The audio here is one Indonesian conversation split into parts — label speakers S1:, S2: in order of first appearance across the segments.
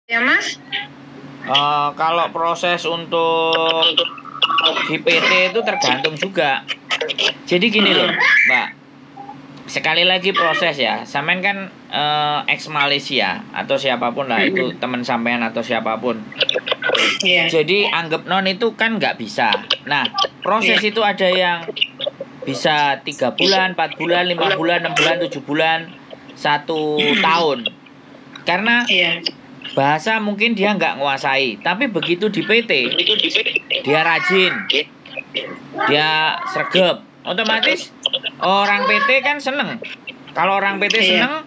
S1: Ya Mas?
S2: Kalau proses untuk di PT itu tergantung juga. Jadi gini loh, Mbak. Sekali lagi proses ya. Sampean kan ex Malaysia atau siapapun lah itu teman sampean atau siapapun.
S1: Iya.
S2: Jadi anggap non itu kan nggak bisa. Nah, proses itu ada yang bisa 3 bulan, 4 bulan, 5 bulan, 6 bulan, 7 bulan, 1 tahun. Karena bahasa mungkin dia nggak nguasai, tapi begitu di PT dia rajin, dia sregep, otomatis orang PT kan seneng. Kalau orang PT seneng,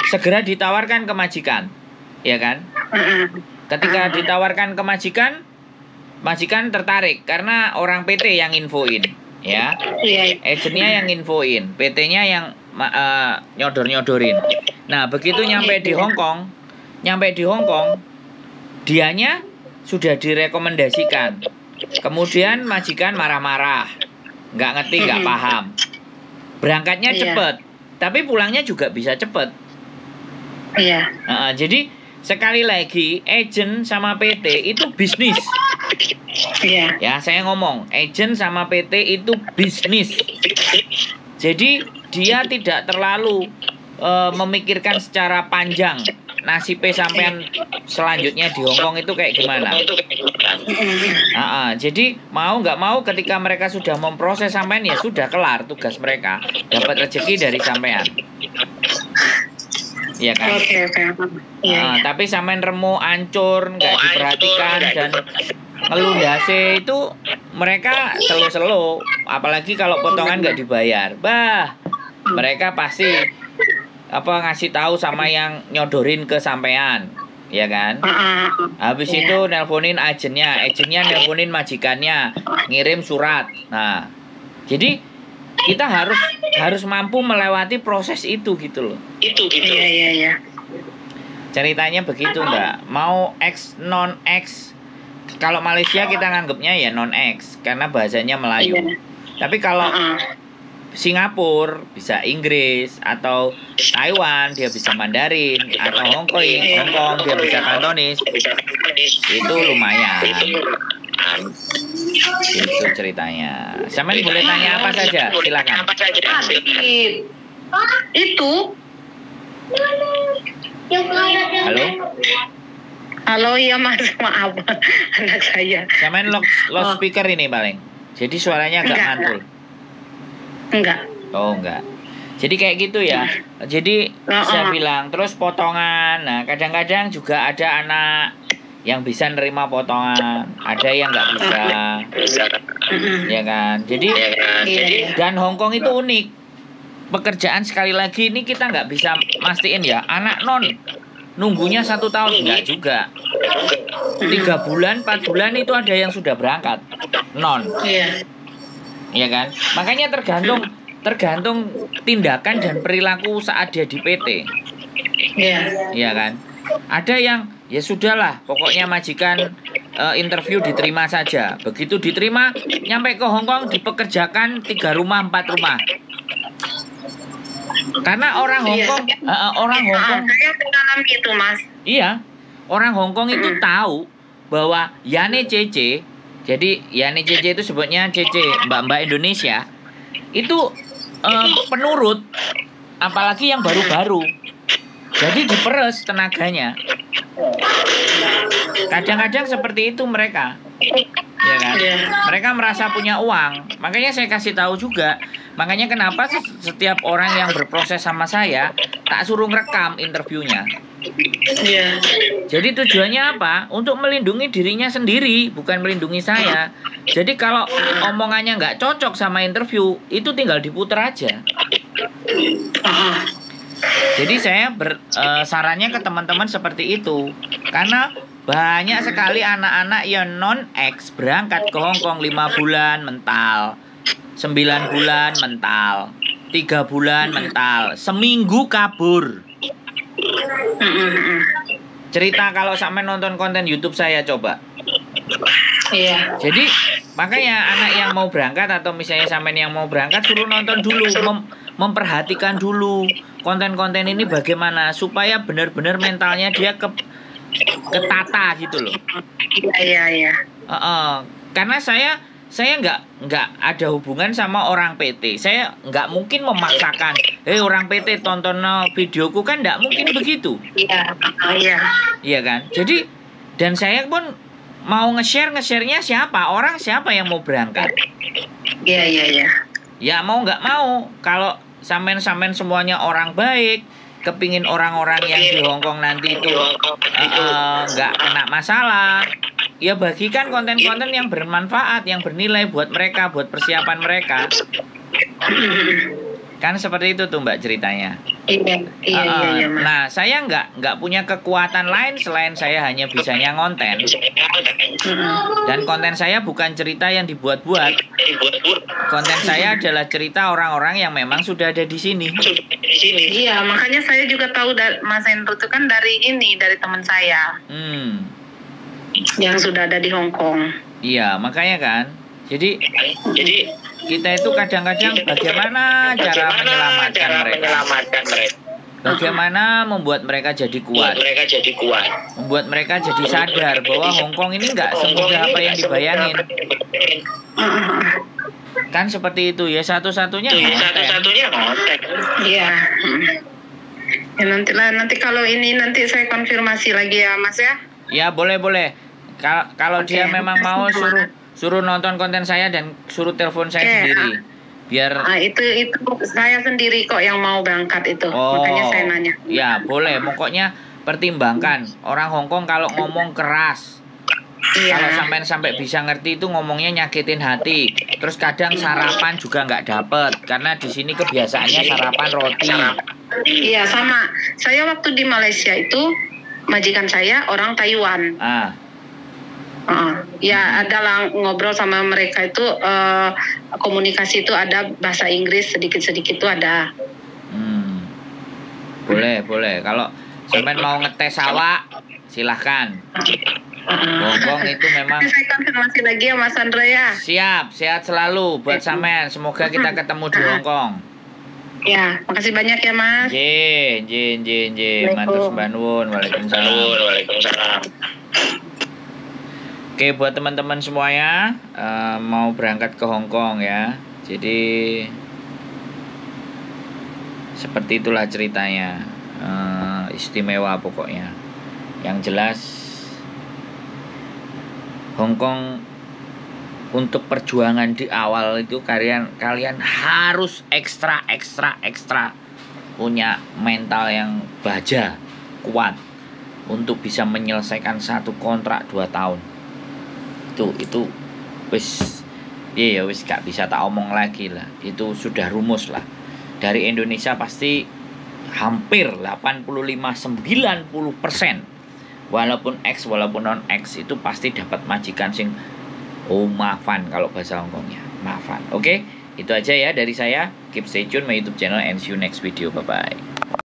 S2: segera ditawarkan ke majikan, ya kan? Ketika ditawarkan ke majikan, majikan tertarik karena orang PT yang infoin, ya. Agennya yang infoin, PT-nya yang nyodor-nyodorin. Nah, begitu nyampe di Hong Kong, dianya sudah direkomendasikan. Kemudian majikan marah-marah, nggak ngerti, nggak paham. Berangkatnya cepet, tapi pulangnya juga bisa cepet. Jadi sekali lagi, agent sama PT itu bisnis. Ya, saya ngomong, agent sama PT itu bisnis. Jadi dia tidak terlalu memikirkan secara panjang nasib sampean selanjutnya di Hong Kong itu kayak gimana. Jadi mau nggak mau ketika mereka sudah memproses sampean, ya sudah kelar tugas mereka, dapat rezeki dari sampean. Iya kan? Tapi sampean remo ancur, nggak diperhatikan dan ngelundase itu mereka selo-selo, apalagi kalau potongan nggak dibayar. Mereka pasti ngasih tahu sama yang nyodorin ke sampean, ya kan? Habis itu nelponin agennya nelponin majikannya, ngirim surat. Nah, jadi kita harus mampu melewati proses itu gitu loh.
S1: Iya.
S2: Ceritanya begitu, Mbak. Mau X non X. Kalau Malaysia kita nganggapnya ya non X karena bahasanya Melayu. Tapi kalau Singapura bisa Inggris, atau Taiwan dia bisa Mandarin, atau Hong Kong dia bisa Kantonis. Itu lumayan. Itu ceritanya. Sampean boleh tanya apa saja, silakan.
S1: Itu. Halo, ya Mas, maaf anak saya.
S2: Sampean loudspeaker ini paling. Jadi suaranya agak mantul.
S1: Enggak.
S2: Oh, enggak. Jadi kayak gitu ya. Jadi saya bilang terus potongan. Nah, kadang-kadang juga ada anak yang bisa nerima potongan, ada yang nggak bisa. Ya kan? Jadi dan Hong Kong itu unik. Pekerjaan sekali lagi ini kita nggak bisa mastiin ya. Anak non nunggunya 1 tahun enggak juga. 3 bulan, 4 bulan itu ada yang sudah berangkat non. Ya kan? Makanya tergantung tindakan dan perilaku saat dia di PT. Iya kan? Ada yang ya sudahlah, pokoknya majikan interview diterima saja. Begitu diterima, nyampe ke Hong Kong dipekerjakan 3 rumah, 4 rumah. Karena orang Hong Kong,
S1: saya mengalami itu, Mas.
S2: Iya, orang Hong Kong itu tahu bahwa Yane Cece. Jadi Yani CC itu sebutnya CC, mbak-mbak Indonesia itu penurut, apalagi yang baru-baru. Jadi diperes tenaganya. Kadang-kadang seperti itu mereka, ya kan? Mereka merasa punya uang. Makanya saya kasih tahu juga. Makanya kenapa setiap orang yang berproses sama saya tak suruh ngerekam interviewnya. Jadi tujuannya apa? Untuk melindungi dirinya sendiri, bukan melindungi saya. Jadi kalau omongannya nggak cocok sama interview, itu tinggal diputar aja. Jadi saya sarannya ke teman-teman seperti itu. Karena banyak sekali anak-anak yang non-X berangkat ke Hong Kong 5 bulan mental, 9 bulan mental, 3 bulan mental, seminggu kabur. Cerita kalau sampai nonton konten YouTube saya coba. Jadi makanya anak yang mau berangkat atau misalnya sampean yang mau berangkat suruh nonton dulu, memperhatikan dulu konten-konten ini bagaimana supaya benar-benar mentalnya dia ketata gitu loh.
S1: Iya.
S2: Karena saya nggak ada hubungan sama orang PT. Saya nggak mungkin memaksakan, orang PT tonton videoku, kan nggak mungkin begitu.
S1: Iya.
S2: Iya kan. Jadi dan saya pun mau nge-share-nya siapa? Orang siapa yang mau berangkat?
S1: Iya.
S2: Ya mau nggak mau, kalau sampean semuanya orang baik, kepingin orang-orang yang di Hongkong nanti itu nggak kena masalah, ya bagikan konten-konten yang bermanfaat, yang bernilai buat mereka, buat persiapan mereka. Kan seperti itu tuh Mbak ceritanya.
S1: Iya.
S2: Nah, saya nggak punya kekuatan lain selain saya hanya bisanya ngonten. Dan konten saya bukan cerita yang dibuat-buat. Konten saya adalah cerita orang-orang yang memang sudah ada di sini.
S1: Iya, makanya saya juga tahu Mas Hendro itu kan dari teman saya. Yang sudah ada di Hongkong.
S2: Iya, makanya kan. Jadi kita itu kadang-kadang bagaimana cara menyelamatkan mereka. Bagaimana membuat mereka jadi kuat. Membuat mereka jadi sadar bahwa Hongkong ini nggak semudah apa yang dibayangin. Kan seperti itu ya, satu-satunya konten.
S1: Iya. Ya nanti kalau ini nanti saya konfirmasi lagi ya Mas ya.
S2: Ya boleh. Kalau dia memang mau suruh nonton konten saya dan suruh telepon saya sendiri. Biar
S1: itu saya sendiri kok yang mau berangkat itu. Makanya saya nanya.
S2: Ya, boleh. Pokoknya pertimbangkan. Orang Hongkong kalau ngomong keras. Kalau sampai bisa ngerti itu ngomongnya nyakitin hati. Terus kadang sarapan juga nggak dapet karena di sini kebiasaannya sarapan roti.
S1: Iya, sama. Saya waktu di Malaysia itu majikan saya orang Taiwan. Ya adalah ngobrol sama mereka itu komunikasi itu ada bahasa Inggris sedikit itu ada.
S2: Boleh. Kalau sampean mau ngetes awak silahkan. Hongkong itu memang.
S1: Saya konfirmasi lagi ya Mas Andra ya.
S2: Siap, sehat selalu buat sampean. Semoga kita ketemu di Hongkong.
S1: Ya, makasih banyak ya Mas.
S2: J. Matur sembah nuwun. Waalaikumsalam. Oke, buat teman-teman semuanya mau berangkat ke Hongkong ya. Jadi seperti itulah ceritanya. Istimewa pokoknya. Yang jelas Hongkong untuk perjuangan di awal itu kalian harus ekstra punya mental yang baja, kuat untuk bisa menyelesaikan satu kontrak 2 tahun. Itu wis gak bisa tak omong lagi lah. Itu sudah rumus lah. Dari Indonesia pasti hampir 85-90%. Walaupun X walaupun non X itu pasti dapat majikan sing maafan kalau bahasa Hongkongnya. Maafan. Oke, itu aja ya dari saya. Keep stay tune my YouTube channel and see you next video. Bye bye.